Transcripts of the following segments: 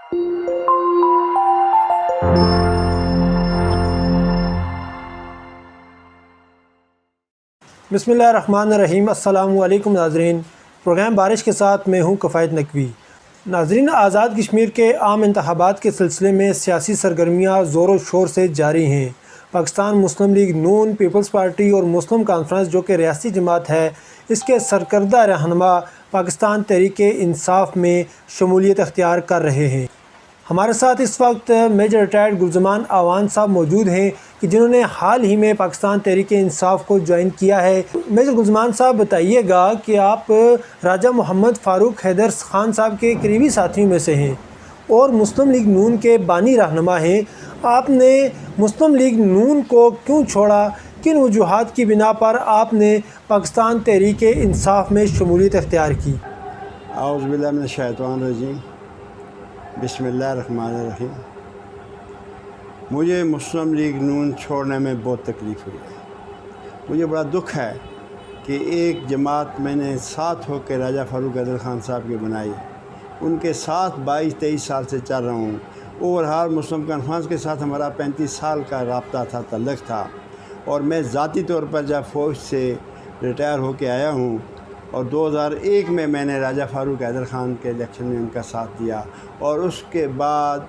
بسم اللہ الرحمن الرحیم۔ السلام علیکم ناظرین، پروگرام بارش کے ساتھ میں ہوں کفایت نقوی۔ ناظرین، آزاد کشمیر کے عام انتخابات کے سلسلے میں سیاسی سرگرمیاں زور و شور سے جاری ہیں۔ پاکستان مسلم لیگ نون، پیپلز پارٹی اور مسلم کانفرنس جو کہ ریاستی جماعت ہے، اس کے سرکردہ رہنما پاکستان تحریک انصاف میں شمولیت اختیار کر رہے ہیں۔ ہمارے ساتھ اس وقت میجر ریٹائرڈ گلزمان آوان صاحب موجود ہیں کہ جنہوں نے حال ہی میں پاکستان تحریک انصاف کو جوائن کیا ہے۔ میجر گلزمان صاحب، بتائیے گا کہ آپ راجہ محمد فاروق حیدر خان صاحب کے قریبی ساتھیوں میں سے ہیں اور مسلم لیگ نون کے بانی رہنما ہیں۔ آپ نے مسلم لیگ نون کو کیوں چھوڑا؟ کن وجوہات کی بنا پر آپ نے پاکستان تحریک انصاف میں شمولیت اختیار کی؟ اعوذ باللہ من الشیطان الرجیم، بسم اللہ الرحمن الرحیم۔ مجھے مسلم لیگ نون چھوڑنے میں بہت تکلیف ہوئی ہے۔ مجھے بڑا دکھ ہے کہ ایک جماعت میں نے ساتھ ہو کے راجہ فاروق حیدر خان صاحب کی بنائی، ان کے ساتھ 22-23 سال سے چل رہا ہوں۔ اوورہال مسلم کانفرنس کے ساتھ ہمارا 35 سال کا رابطہ تھا، تعلق تھا، اور میں ذاتی طور پر جب فوج سے ریٹائر ہو کے آیا ہوں اور 2001 میں نے راجہ فاروق حیدر خان کے الیکشن میں ان کا ساتھ دیا، اور اس کے بعد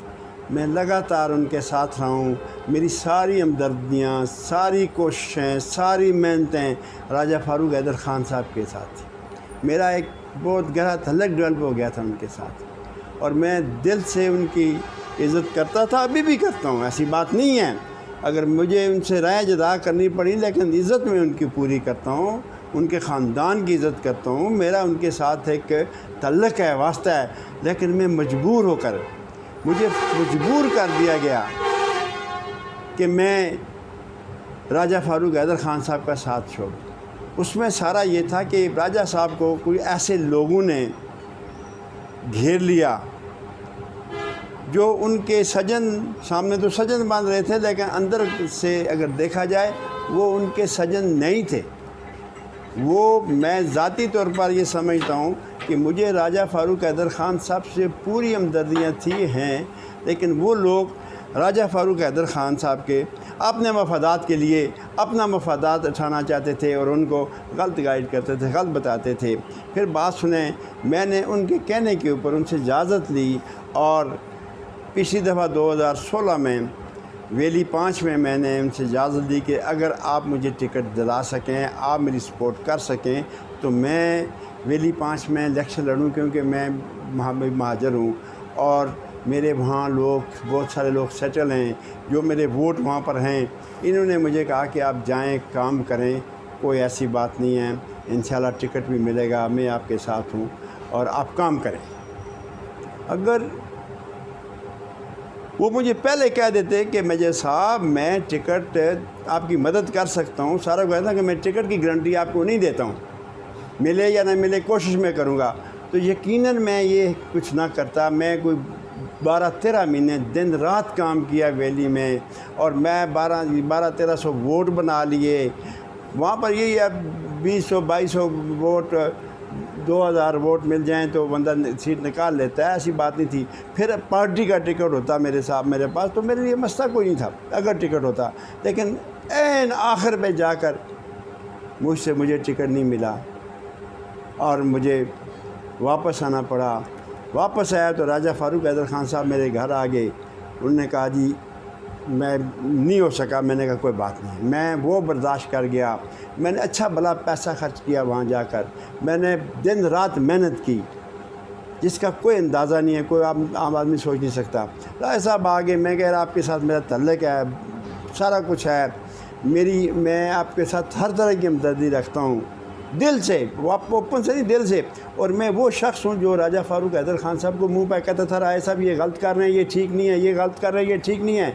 میں لگاتار ان کے ساتھ رہا ہوں۔ میری ساری ہمدردیاں، ساری کوششیں، ساری محنتیں راجہ فاروق حیدر خان صاحب کے ساتھ تھی۔ میرا ایک بہت گہرا تعلق ڈیولپ ہو گیا تھا ان کے ساتھ، اور میں دل سے ان کی عزت کرتا تھا، ابھی بھی کرتا ہوں، ایسی بات نہیں ہے۔ اگر مجھے ان سے رائے جدا کرنی پڑی، لیکن عزت میں ان کی پوری کرتا ہوں، ان کے خاندان کی عزت کرتا ہوں۔ میرا ان کے ساتھ ایک تعلق ہے، واسطہ ہے، لیکن میں مجھے مجبور کر دیا گیا کہ میں راجہ فاروق حیدر خان صاحب کا ساتھ چھوڑوں۔ اس میں سارا یہ تھا کہ راجہ صاحب کو کوئی ایسے لوگوں نے گھیر لیا جو ان کے سجن، سامنے تو سجن باندھ رہے تھے، لیکن اندر سے اگر دیکھا جائے وہ ان کے سجن نہیں تھے۔ وہ میں ذاتی طور پر یہ سمجھتا ہوں کہ مجھے راجہ فاروق حیدر خان صاحب سے پوری ہمدردیاں ہیں، لیکن وہ لوگ راجہ فاروق حیدر خان صاحب کے اپنے مفادات کے لیے اپنا مفادات اٹھانا چاہتے تھے اور ان کو غلط گائیڈ کرتے تھے، غلط بتاتے تھے۔ پھر بات سنیں، میں نے ان کے کہنے کے اوپر ان سے اجازت لی، اور پچھلی دفعہ 2016 میں ویلی 5 میں نے ان سے اجازت دی کہ اگر آپ مجھے ٹکٹ دلا سکیں، آپ میری سپورٹ کر سکیں، تو میں ویلی 5 میں الیکشن لڑوں، کیونکہ میں مہاجر ہوں اور میرے وہاں بہت سارے لوگ سیٹل ہیں، جو میرے ووٹ وہاں پر ہیں۔ انہوں نے مجھے کہا کہ آپ جائیں، کام کریں، کوئی ایسی بات نہیں ہے، انشاءاللہ ٹکٹ بھی ملے گا، میں آپ کے ساتھ ہوں، اور آپ کام کریں۔ اگر وہ مجھے پہلے کہہ دیتے کہ میجر صاحب میں ٹکٹ آپ کی مدد کر سکتا ہوں، سارا کہتا کہ میں ٹکٹ کی گارنٹی آپ کو نہیں دیتا ہوں، ملے یا نہ ملے کوشش میں کروں گا، تو یقیناً میں یہ کچھ نہ کرتا۔ میں کوئی 12-13 مہینے دن رات کام کیا ویلی میں، اور میں 1200-1300 ووٹ بنا لیے وہاں پر۔ یہی ہے 200-2200 ووٹ، 2000 ووٹ مل جائیں تو بندہ سیٹ نکال لیتا ہے، ایسی بات نہیں تھی۔ پھر پارٹی کا ٹکٹ ہوتا میرے پاس، تو میرے لیے مسئلہ کوئی نہیں تھا اگر ٹکٹ ہوتا، لیکن عین آخر پہ جا کر مجھے ٹکٹ نہیں ملا اور مجھے واپس آنا پڑا۔ واپس آیا تو راجہ فاروق حیدر خان صاحب میرے گھر آ گئے، انہوں نے کہا جی میں نہیں ہو سکا۔ میں نے کہا کوئی بات نہیں، میں وہ برداشت کر گیا۔ میں نے اچھا بھلا پیسہ خرچ کیا وہاں جا کر، میں نے دن رات محنت کی جس کا کوئی اندازہ نہیں ہے، کوئی عام آدمی سوچ نہیں سکتا۔ راجہ صاحب آگے، میں کہہ رہا آپ کے ساتھ میرا تعلق ہے، سارا کچھ ہے، میں آپ کے ساتھ ہر طرح کی ہمدردی رکھتا ہوں، دل سے، اوپن سے نہیں، دل سے۔ اور میں وہ شخص ہوں جو راجہ فاروق حیدر خان صاحب کو منہ پہ کہتا تھا راجہ صاحب یہ غلط کر رہے ہیں، یہ ٹھیک نہیں ہے، یہ غلط کر رہے ہیں، یہ ٹھیک نہیں ہے۔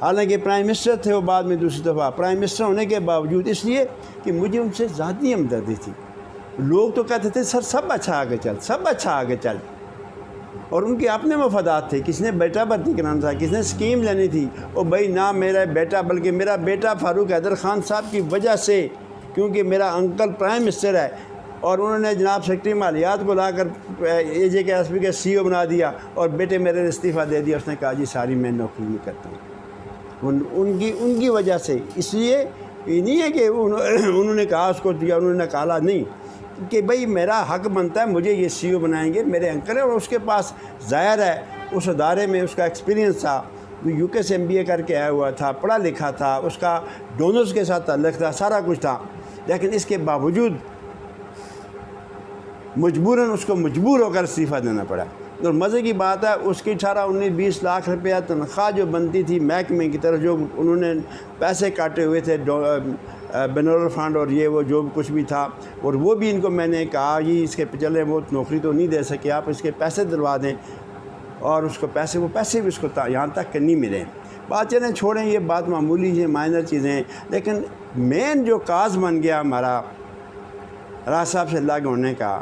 حالانکہ پرائم منسٹر تھے وہ بعد میں، دوسری دفعہ پرائم منسٹر ہونے کے باوجود، اس لیے کہ مجھے ان سے ذاتی ہمدردی تھی۔ لوگ تو کہتے تھے سر سب اچھا آگے چل، سب اچھا آگے چل، اور ان کے اپنے مفادات تھے۔ کس نے بیٹا بھرتی کرانا تھا، کس نے اسکیم لینی تھی، اور بھائی نہ میرا بیٹا بلکہ میرا بیٹا فاروق حیدر خان صاحب کی وجہ سے، کیونکہ میرا انکل پرائم منسٹر ہے، اور انہوں نے جناب سیکرٹری مالیات کو لا کر اے جے کے ایس پی کے سی او بنا دیا اور بیٹے میرے نے استعفیٰ دے دیا. اس نے کہا جی ساری میں نوکری نہیں کرتا ہوں. ان کی وجہ سے. اس لیے یہ نہیں ہے کہ انہوں نے کہا اس کو دیا, انہوں نے نکالا نہیں, کہ بھئی میرا حق بنتا ہے, مجھے یہ سی او بنائیں گے, میرے انکل ہے اور اس کے پاس ظاہر ہے اس ادارے میں اس کا ایکسپیرینس تھا, یو کے سے MBA کر کے آیا ہوا تھا, پڑھا لکھا تھا, اس کا ڈونرز کے ساتھ تعلق تھا, سارا کچھ تھا. لیکن اس کے باوجود مجبوراً اس کو مجبور ہو کر استعفیٰ دینا پڑا. اور مزے کی بات ہے اس کی 18-19-20 لاکھ روپیہ تنخواہ جو بنتی تھی محکمے کی طرف, جو انہوں نے پیسے کاٹے ہوئے تھے بینول فنڈ اور یہ وہ جو کچھ بھی تھا, اور وہ بھی ان کو میں نے کہا یہ اس کے چلے وہ نوکری تو نہیں دے سکے, آپ اس کے پیسے دلوا دیں, اور اس کو وہ پیسے بھی اس کو یہاں تک کہ نہیں ملے. بات چلیں چھوڑیں, یہ بات معمولی ہے, مائنر چیزیں ہیں. لیکن مین جو کاز بن گیا ہمارا راج صاحب سے الگ ہونے کا,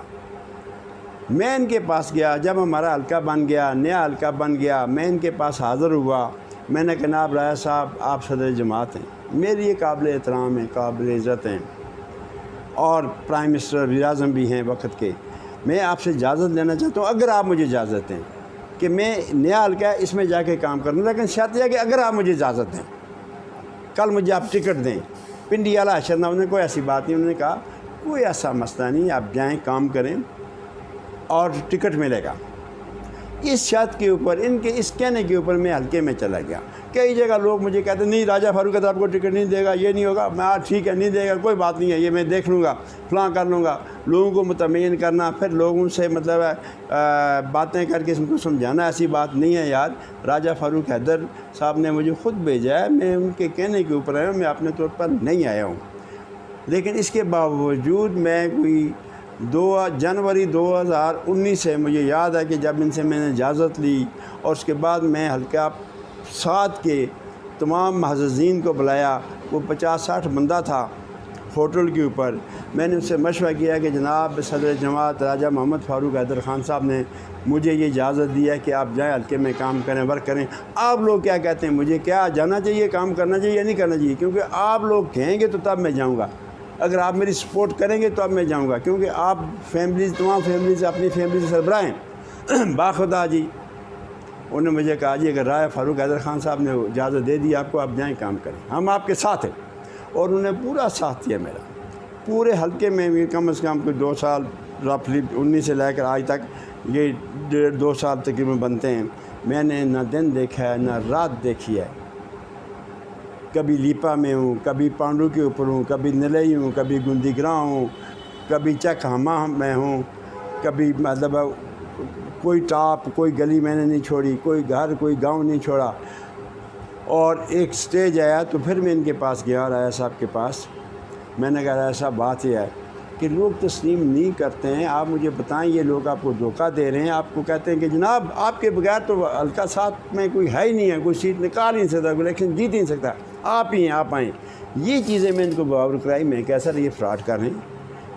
میں ان کے پاس گیا جب ہمارا حلقہ بن گیا, نیا حلقہ بن گیا, میں ان کے پاس حاضر ہوا. میں نے کہا جناب راجہ صاحب آپ صدر جماعت ہیں, میری یہ قابل احترام ہیں, قابل عزت ہیں, اور پرائم منسٹر وزیر اعظم بھی ہیں وقت کے. میں آپ سے اجازت لینا چاہتا ہوں, اگر آپ مجھے اجازت دیں کہ میں نیا حلقہ ہے اس میں جا کے کام کروں, لیکن شرط یہ ہے کہ اگر آپ مجھے اجازت دیں, کل مجھے آپ ٹکٹ دیں. پنڈی والا اشر نام نے کوئی ایسی بات نہیں, انہوں نے کہا کوئی ایسا مسئلہ نہیں, آپ جائیں کام کریں اور ٹکٹ ملے گا. اس شرط کے اوپر, ان کے اس کہنے کے اوپر میں حلقے میں چلا گیا. کئی جگہ لوگ مجھے کہتے ہیں نہیں راجہ فاروق آپ کو ٹکٹ نہیں دے گا, یہ نہیں ہوگا. میں ٹھیک ہے نہیں دے گا, کوئی بات نہیں ہے, یہ میں دیکھ لوں گا, فلاں کر لوں گا. لوگوں کو مطمئن کرنا, پھر لوگوں سے مطلب باتیں کر کے ان کو سمجھانا, ایسی بات نہیں ہے یار. راجہ فاروق حیدر صاحب نے مجھے خود بھیجا ہے, میں ان کے کہنے کے اوپر آیا ہوں, میں اپنے طور پر نہیں آیا ہوں. لیکن اس کے باوجود میں کوئی جنوری 2019 سے مجھے یاد ہے کہ جب ان سے میں نے اجازت لی, اور اس کے بعد میں حلقہ 7 کے تمام معززین کو بلایا, وہ 50-60 بندہ تھا ہوٹل کے اوپر. میں نے ان سے مشورہ کیا کہ جناب صدر جماعت راجہ محمد فاروق حیدر خان صاحب نے مجھے یہ اجازت دی ہے کہ آپ جائیں حلقے میں کام کریں, ورک کریں. آپ لوگ کیا کہتے ہیں, مجھے کیا جانا چاہیے, کام کرنا چاہیے یا نہیں کرنا چاہیے؟ کیونکہ آپ لوگ کہیں گے تو تب میں جاؤں گا, اگر آپ میری سپورٹ کریں گے تو اب میں جاؤں گا, کیونکہ آپ فیملیز تمام فیملیز اپنی فیملی سے سربراہ ہیں. باخدا جی انہوں نے مجھے کہا جی اگر راجہ فاروق حیدر خان صاحب نے اجازت دے دی آپ کو, آپ جائیں کام کریں, ہم آپ کے ساتھ ہیں. اور انہوں نے پورا ساتھ دیا میرا. پورے حلقے میں بھی کم از کم کوئی 2 سال رفلی 19 سے لے کر آج تک, یہ 2 سال تقریباً بنتے ہیں, میں نے نہ دن دیکھا ہے نہ رات دیکھی ہے. کبھی لیپا میں ہوں, کبھی پانڈو کے اوپر ہوں, کبھی نلئی ہوں, کبھی گندی گراں ہوں, کبھی چک ہما میں ہوں, کبھی مطلب کوئی ٹاپ کوئی گلی میں نے نہیں چھوڑی, کوئی گھر کوئی گاؤں نہیں چھوڑا. اور ایک سٹیج آیا تو پھر میں ان کے پاس گیا, راجہ صاحب کے پاس. میں نے کہا راجہ صاحب بات یہ ہے کہ لوگ تسلیم نہیں کرتے ہیں, آپ مجھے بتائیں یہ لوگ آپ کو دھوکہ دے رہے ہیں, آپ کو کہتے ہیں کہ جناب آپ کے بغیر تو حلقہ 7 میں کوئی ہے ہی نہیں ہے, کوئی سیٹ نکال نہیں سکتا, کوئی الیکشن جیت نہیں سکتا, آپ ہی ہیں, آپ آئیں. یہ چیزیں میں ان کو باور کرائی, میں کہا سر یہ فراڈ کر رہے ہیں,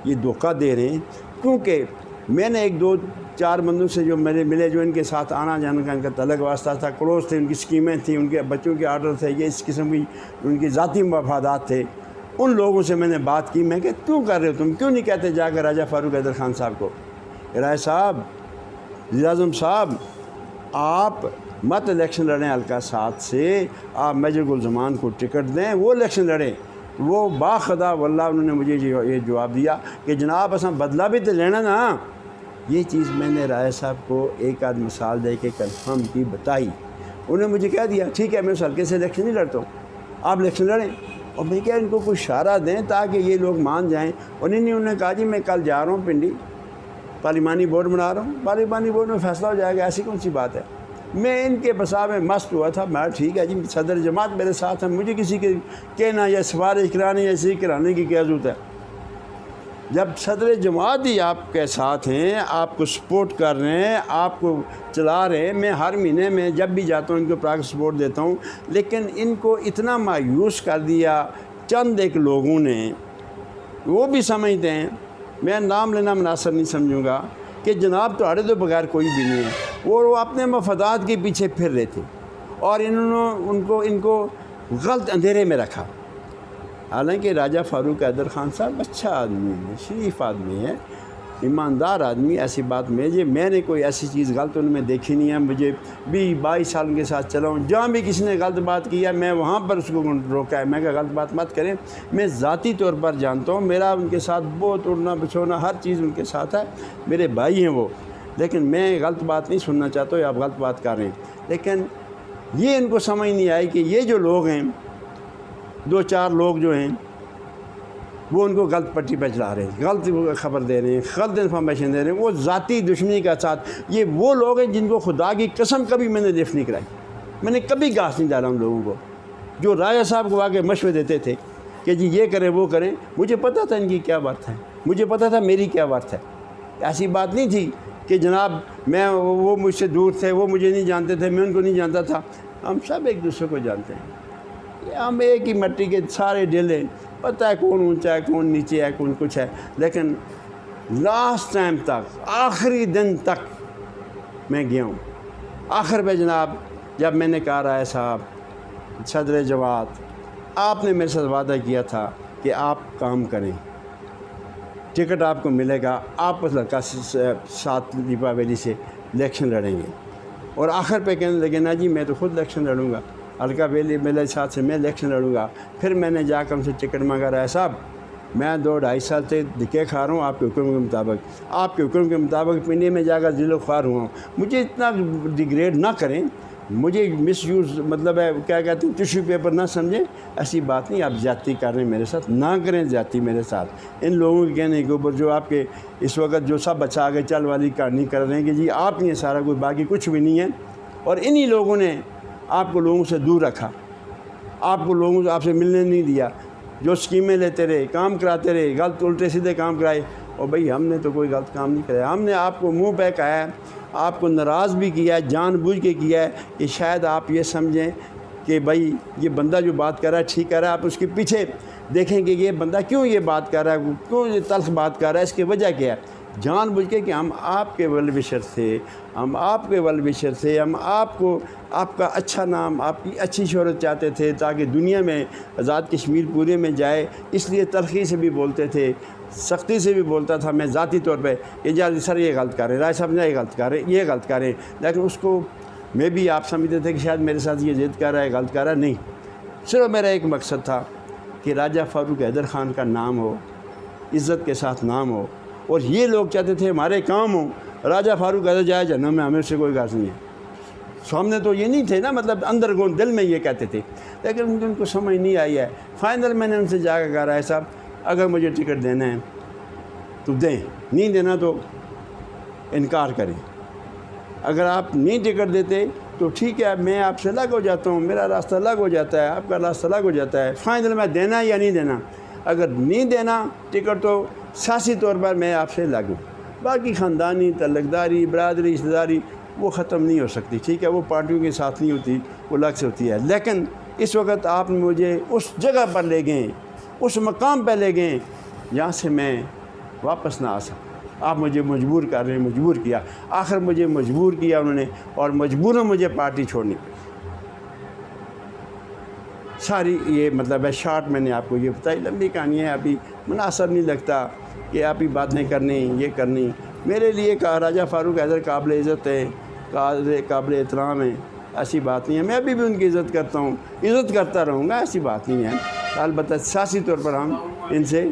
یہ دھوکہ دے رہے ہیں. کیونکہ میں نے 1-2-4 بندوں سے جو میرے ملے, جو ان کے ساتھ آنا جانا کا ان کا تعلق واسطہ تھا, کلوز تھے, ان کی اسکیمیں تھیں, ان کے بچوں کے آرڈر تھے, یہ اس قسم کی ان کی ذاتی مفادات تھے. ان لوگوں سے میں نے بات کی, میں کہ کیوں کر رہے ہو تم, کیوں نہیں کہتے جا کر راجہ فاروق حیدر خان صاحب کو, راجہ صاحب وزیر اعظم صاحب آپ مت الیکشن لڑیں حلقہ 7 سے, آپ میجر گلزمان کو ٹکٹ دیں, وہ الیکشن لڑیں. وہ باخدا واللہ انہوں نے مجھے یہ جواب دیا کہ جناب اساں بدلہ بھی تو لینا نا. یہ چیز میں نے راجہ صاحب کو ایک آدھ مثال دے کے کنفرم کی, بتائی. انہوں نے مجھے کہہ دیا ٹھیک ہے میں اس حلقے سے الیکشن نہیں لڑتا ہوں, آپ الیکشن لڑیں. اور میں کیا ان کو کچھ اشارہ دیں تاکہ یہ لوگ مان جائیں. اور انہوں نے کہا جی میں کل جا رہا ہوں پنڈی, پارلیمانی بورڈ بنا رہا ہوں, پارلیمانی بورڈ میں فیصلہ ہو جائے گا, ایسی کون سی بات ہے. میں ان کے بسا میں مست ہوا تھا, میں ٹھیک ہے جی صدر جماعت میرے ساتھ ہے, مجھے کسی کے کہنا یا سفارش کرانے یا اسی کرانے کی کیا ضرورت ہے. جب صدر جماعت ہی آپ کے ساتھ ہیں, آپ کو سپورٹ کر رہے ہیں, آپ کو چلا رہے ہیں, میں ہر مہینے میں جب بھی جاتا ہوں ان کو پراکٹ سپورٹ دیتا ہوں. لیکن ان کو اتنا مایوس کر دیا چند ایک لوگوں نے, وہ بھی سمجھتے ہیں, میں نام لینا مناسب نہیں سمجھوں گا, کہ جناب تمہارے تو بغیر کوئی بھی نہیں ہے. وہ اپنے مفادات کے پیچھے پھر رہے تھے, اور انہوں نے ان کو غلط اندھیرے میں رکھا. حالانکہ راجہ فاروق حیدر خان صاحب اچھا آدمی ہے, شریف آدمی ہے, ایماندار آدمی ایسی بات میں نے کوئی ایسی چیز غلط ان میں دیکھی نہیں ہے. مجھے 22 سال ان کے ساتھ چلا ہوں, جہاں بھی کسی نے غلط بات کی ہے میں وہاں پر اس کو روکا ہے. میں کہا غلط بات مت کریں. میں ذاتی طور پر جانتا ہوں, میرا ان کے ساتھ بہت اڑنا بچھونا ہر چیز ان کے ساتھ ہے, میرے بھائی ہیں وہ, لیکن میں غلط بات نہیں سننا چاہتا ہوں. آپ غلط بات کر رہے ہیں, لیکن یہ ان کو سمجھ نہیں آئی کہ یہ جو لوگ ہیں, 2-4 لوگ جو ہیں وہ ان کو غلط پٹی پہ چلا رہے ہیں, غلط خبر دے رہے ہیں, غلط انفارمیشن دے رہے ہیں. وہ ذاتی دشمنی کا ساتھ, یہ وہ لوگ ہیں جن کو خدا کی قسم کبھی میں نے لفٹ نہیں کرائی, میں نے کبھی گھاس نہیں ڈالا ان لوگوں کو. جو راجہ صاحب کو آگے مشورے دیتے تھے کہ جی یہ کریں وہ کریں, مجھے پتہ تھا ان کی کیا بات ہے, مجھے پتہ تھا میری کیا بات ہے. ایسی بات نہیں تھی کہ جناب وہ مجھ سے دور تھے, وہ مجھے نہیں جانتے تھے, میں ان کو نہیں جانتا تھا. ہم سب ایک دوسرے کو جانتے ہیں, ہم ایک ہی مٹی کے سارے ڈل ہیں. پتہ ہے کون اونچا ہے, کون نیچے ہے, کون کچھ ہے. لیکن لاسٹ ٹائم تک, آخری دن تک میں گیا ہوں. آخر پہ جناب جب میں نے کہا رائے صاحب, صدر جماعت, آپ نے میرے ساتھ وعدہ کیا تھا کہ آپ کام کریں, ٹکٹ آپ کو ملے گا, آپ اس لڑکا ساتھ لیپا ویلی سے الیکشن لڑیں گے. اور آخر پہ کہنے لگے نا جی میں تو خود الیکشن لڑوں گا, الکا ویلی میرے ساتھ سے میں الیکشن لڑوں گا. پھر میں نے جا کر ان سے ٹکٹ مانگا, رائے صاحب میں 2-2.5 سال سے دھکے کھا رہا ہوں آپ کے حکم کے مطابق, آپ کے حکم کے مطابق پنڈی میں جا کر ذل و خوار ہوا ہوں. مجھے اتنا ڈیگریڈ نہ کریں, مجھے مس یوز مطلب ہے کیا کہتے ہیں ٹیشو پیپر نہ سمجھیں. ایسی بات نہیں, آپ زیادتی کر رہے ہیں میرے ساتھ, نہ کریں زیادتی میرے ساتھ. ان لوگوں کے کہنے کے اوپر جو آپ کے اس وقت جو سب بچا کے چل والی کہانی کر رہے ہیں کہ جی آپ ہی سارا کوئی, باقی کچھ بھی نہیں ہے. اور انہی لوگوں نے آپ کو لوگوں سے دور رکھا, آپ کو لوگوں سے آپ سے ملنے نہیں دیا, جو اسکیمیں لیتے رہے, کام کراتے رہے, غلط الٹے سیدھے کام کرائے. اور بھئی ہم نے تو کوئی غلط کام نہیں کرایا, ہم نے آپ کو منہ پہ کہا ہے, آپ کو ناراض بھی کیا ہے, جان بوجھ کے کیا ہے کہ شاید آپ یہ سمجھیں کہ بھئی یہ بندہ جو بات کر رہا ہے ٹھیک کر رہا ہے. آپ اس کے پیچھے دیکھیں کہ یہ بندہ کیوں یہ بات کر رہا ہے, کیوں یہ تلخ بات کر رہا ہے, اس کی وجہ کیا ہے. جان بوجھ کے کہ ہم آپ کے ویل وشر تھے, ہم آپ کے ویل وشر تھے, ہم آپ کو آپ کا اچھا نام, آپ کی اچھی شہرت چاہتے تھے تاکہ دنیا میں آزاد کشمیر پورے میں جائے. اس لیے تلخی سے بھی بولتے تھے, سختی سے بھی بولتا تھا میں ذاتی طور پہ کہ جی سر یہ غلط کر رہے ہیں, رائے صاحب نے یہ غلط کر رہے ہیں, یہ غلط کر رہے ہیں. لیکن اس کو میں بھی آپ سمجھتے تھے کہ شاید میرے ساتھ یہ ضد کر رہا ہے, غلط کر رہا ہے. نہیں, صرف میرا ایک مقصد تھا کہ راجہ فاروق حیدر خان کا نام ہو, عزت کے ساتھ نام ہو. اور یہ لوگ چاہتے تھے ہمارے کام ہوں, راجہ فاروق حیدر جائے جہنم میں, ہمیں اس سے کوئی غرض نہیں ہے. سامنے تو یہ نہیں تھے نا, مطلب اندر گون دل میں یہ کہتے تھے, لیکن ان کو سمجھ نہیں آئی ہے. فائنل میں نے ان سے جا کے کہا رہا ہے صاحب اگر مجھے ٹکٹ دینا ہے تو دیں, نہیں دینا تو انکار کریں. اگر آپ نہیں ٹکٹ دیتے تو ٹھیک ہے, میں آپ سے الگ ہو جاتا ہوں, میرا راستہ الگ ہو جاتا ہے, آپ کا راستہ الگ ہو جاتا ہے. فائنل میں دینا یا نہیں دینا, اگر نہیں دینا ٹکٹ تو سیاسی طور پر میں آپ سے الگ ہوں. باقی خاندانی تعلقداری, برادری, رشتہ داری وہ ختم نہیں ہو سکتی, ٹھیک ہے, وہ پارٹیوں کے ساتھ نہیں ہوتی, وہ الگ سے ہوتی ہے. لیکن اس وقت آپ مجھے اس جگہ پر لے گئے, اس مقام پہ لے گئے جہاں سے میں واپس نہ آ سکتا. آپ مجھے مجبور کر رہے ہیں, مجبور کیا, آخر مجھے مجبور کیا انہوں نے, اور مجبوراً مجھے پارٹی چھوڑنی پڑی. ساری یہ مطلب ہے شارٹ میں نے آپ کو یہ بتائی, لمبی کہانی ہے, ابھی مناسب نہیں لگتا کہ آپ ہی باتیں کرنی, یہ کرنی. میرے لیے راجہ فاروق حیدر قابل عزت ہے, قابل احترام ہے, ایسی بات نہیں ہے. میں ابھی بھی ان کی عزت کرتا ہوں, عزت کرتا رہوں گا, ایسی بات نہیں ہے. البتہ سیاسی طور پر ہم ان سے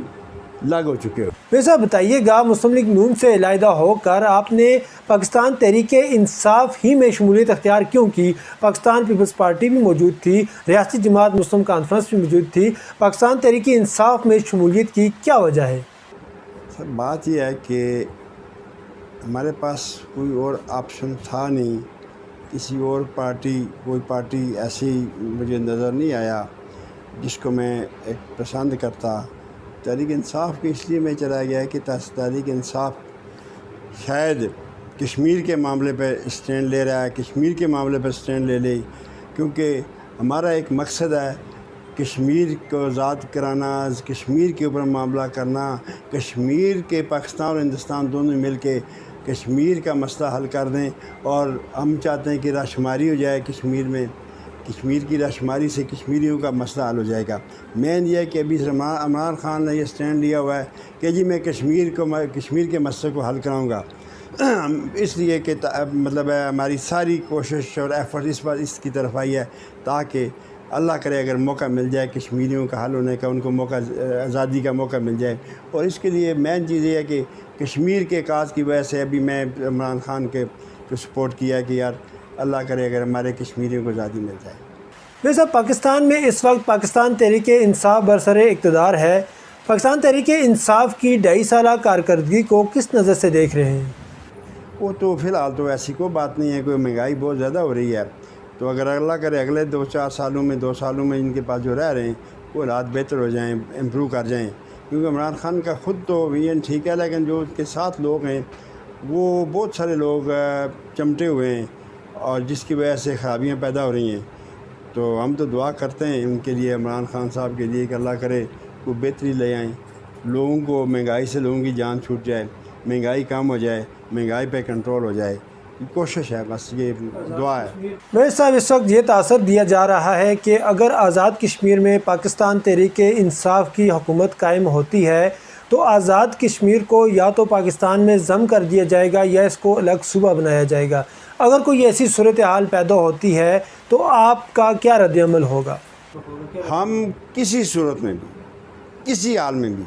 الگ ہو چکے ہو. ویسا بتائیے گا, مسلم لیگ نون سے علیحدہ ہو کر آپ نے پاکستان تحریک انصاف ہی میں شمولیت اختیار کیوں کی؟ پاکستان پیپلز پارٹی بھی موجود تھی, ریاستی جماعت مسلم کانفرنس بھی موجود تھی, پاکستان تحریک انصاف میں شمولیت کی کیا وجہ ہے؟ سر بات یہ ہے کہ ہمارے پاس کوئی اور آپشن تھا نہیں, کسی اور کوئی پارٹی ایسی مجھے نظر نہیں آیا جس کو میں ایک پسند کرتا. تحریک انصاف کے اس لیے میں چلا گیا کہ تحریک انصاف شاید کشمیر کے معاملے پہ اسٹینڈ لے رہا ہے, کشمیر کے معاملے پہ اسٹینڈ لے لے, کیونکہ ہمارا ایک مقصد ہے کشمیر کو آزاد کرانا, کشمیر کے اوپر معاملہ کرنا, کشمیر کے پاکستان اور ہندوستان دونوں مل کے کشمیر کا مسئلہ حل کر دیں. اور ہم چاہتے ہیں کہ راہ شماری ہو جائے کشمیر میں. کشمیر کی راشماری سے کشمیریوں کا مسئلہ حل ہو جائے گا۔ مین یہ ہے کہ ابھی عمران خان نے یہ سٹینڈ لیا ہوا ہے کہ جی میں کشمیر کے مسئلے کو حل کراؤں گا، اس لیے کہ مطلب ہے ہماری ساری کوشش اور ایفرٹ اس کی طرف آئی ہے تاکہ اللہ کرے اگر موقع مل جائے کشمیریوں کا حل ہونے کا، ان کو موقع آزادی کا موقع مل جائے۔ اور اس کے لیے مین چیز یہ ہے کہ کشمیر کے کاز کی وجہ سے ابھی میں عمران خان کے سپورٹ کیا ہے کہ یار اللہ کرے اگر ہمارے کشمیریوں کو آزادی مل جائے۔ میرے صاحب، پاکستان میں اس وقت پاکستان تحریک انصاف برسر اقتدار ہے۔ پاکستان تحریک انصاف کی 2.5 سالہ کارکردگی کو کس نظر سے دیکھ رہے ہیں؟ وہ تو فی الحال تو ایسی کوئی بات نہیں ہے، کوئی مہنگائی بہت زیادہ ہو رہی ہے، تو اگر اللہ کرے اگلے 2 سالوں میں ان کے پاس جو رہ رہے ہیں وہ حالات بہتر ہو جائیں، امپروو کر جائیں، کیونکہ عمران خان کا خود تو ویژن ٹھیک ہے، لیکن جو اس کے ساتھ لوگ ہیں وہ بہت سارے لوگ چمٹے ہوئے ہیں اور جس کی وجہ سے خرابیاں پیدا ہو رہی ہیں۔ تو ہم تو دعا کرتے ہیں ان کے لیے، عمران خان صاحب کے لیے، کہ اللہ کرے وہ بہتری لے آئیں، لوگوں کو مہنگائی سے لوگوں کی جان چھوٹ جائے، مہنگائی کم ہو جائے، مہنگائی پہ کنٹرول ہو جائے، کوشش ہے، بس یہ دعا ہے۔ میرے صاحب، اس وقت یہ تاثر دیا جا رہا ہے کہ اگر آزاد کشمیر میں پاکستان تحریک انصاف کی حکومت قائم ہوتی ہے تو آزاد کشمیر کو یا تو پاکستان میں ضم کر دیا جائے گا یا اس کو الگ صوبہ بنایا جائے گا۔ اگر کوئی ایسی صورتحال پیدا ہوتی ہے تو آپ کا کیا رد عمل ہوگا؟ ہم کسی صورت میں بھی، کسی حال میں بھی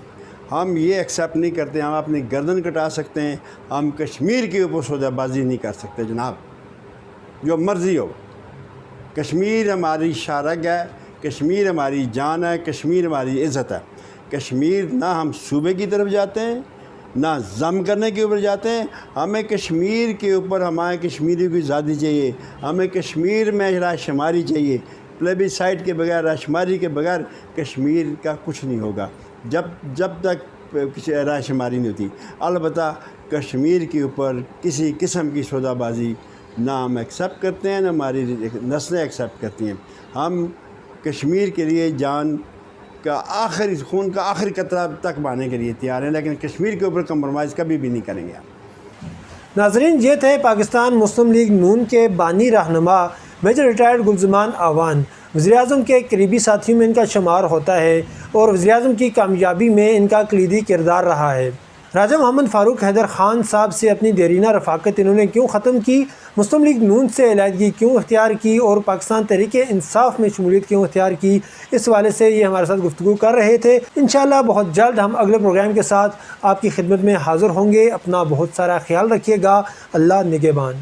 ہم یہ ایکسیپٹ نہیں کرتے۔ ہم اپنی گردن کٹا سکتے ہیں، ہم کشمیر کے اوپر سودہ بازی نہیں کر سکتے جناب، جو مرضی ہو۔ کشمیر ہماری شارگ ہے، کشمیر ہماری جان ہے، کشمیر ہماری عزت ہے۔ کشمیر نہ ہم صوبے کی طرف جاتے ہیں نہ ضم کرنے کے اوپر جاتے ہیں، ہمیں کشمیر کے اوپر ہمارے کشمیری کی آزادی چاہیے، ہمیں کشمیر میں رائے شماری چاہیے۔ پلیبیسائٹ کے بغیر، رائے شماری کے بغیر کشمیر کا کچھ نہیں ہوگا جب تک رائے شماری نہیں ہوتی۔ البتہ کشمیر کے اوپر کسی قسم کی سودا بازی نہ ہم ایکسیپٹ کرتے ہیں، نہ ہماری نسلیں ایکسیپٹ کرتی ہیں۔ ہم کشمیر کے لیے جان کا خون کا آخری قطرہ تک بہانے کے لیے تیار ہیں، لیکن کشمیر کے اوپر کمپرومائز کبھی بھی نہیں کریں گے۔ ناظرین، یہ تھے پاکستان مسلم لیگ نون کے بانی رہنما میجر ریٹائرڈ گلزمان آوان۔ وزیراعظم کے قریبی ساتھیوں میں ان کا شمار ہوتا ہے اور وزیراعظم کی کامیابی میں ان کا کلیدی کردار رہا ہے۔ راجہ محمد فاروق حیدر خان صاحب سے اپنی دیرینہ رفاقت انہوں نے کیوں ختم کی، مسلم لیگ نون سے علیحدگی کیوں اختیار کی اور پاکستان تحریک انصاف میں شمولیت کیوں اختیار کی، اس حوالے سے یہ ہمارے ساتھ گفتگو کر رہے تھے۔ انشاءاللہ بہت جلد ہم اگلے پروگرام کے ساتھ آپ کی خدمت میں حاضر ہوں گے۔ اپنا بہت سارا خیال رکھیے گا۔ اللہ نگہبان۔